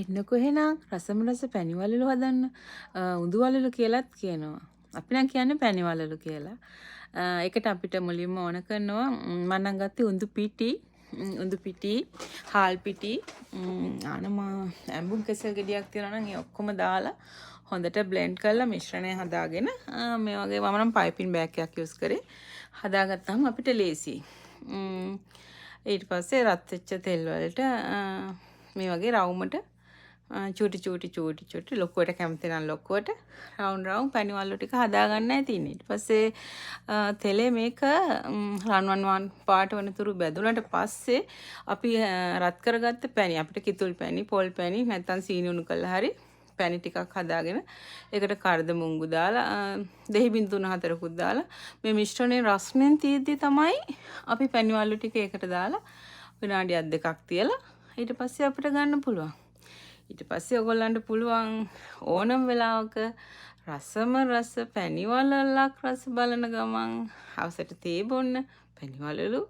එන්නකො එහෙනම් රසම රස පැණිවලලු හදන්න. උඳුවලලු කියලාත් කියනවා. අපි නම් කියන්නේ පැණිවලලු කියලා. ඒකට අපිට මුලින්ම ඕන කරනවා මම නම් ගත්තේ උඳු පිටි, හාල් පිටි, ඇඹුම් කෙසෙල් ගෙඩියක් තියෙනවා නම් ඒ ඔක්කොම දාලා හොඳට බ්ලෙන්ඩ් කරලා මිශ්‍රණය හදාගෙන මේ වගේ මම නම් පයිපින් බෑග් එකක් යූස් කරේ. හදාගත්තාම අපිට ලේසියි. ඊට පස්සේ රත් වෙච්ච තෙල් වලට මේ වගේ රවුමට චූටි ලොකුවට කැමති නම් ලොකුවට රවුම් පැණිවලු ටික හදාගන්නයි තියෙන්නේ. ඊට පස්සේ තෙලේ මේක රන්වන් පාට වෙනතුරු බැදුනට පස්සේ අපි රත් කරගත්ත පැණි අපිට කිතුල් පැණි, පොල් පැණි නැත්නම් සීනි උණු කළා හරි පැණි ටිකක් හදාගෙන ඒකට කරද මුංගු දාලා දෙහි බිඳු 3-4කුත් දාලා මේ මිශ්‍රණය රස්නෙන් තියෙද්දි තමයි අපි පැණිවලු ටික ඒකට දාලා විනාඩියක් දෙකක් තියලා ඊට පස්සේ අපිට ගන්න පුළුවන්. ඊට පස්සේ ඔයගොල්ලන්ට පුළුවන් ඕනම වෙලාවක රසම රස පැණිවලලක් රස බලන ගමන් හවසට තේ බොන්න පැණිවලලු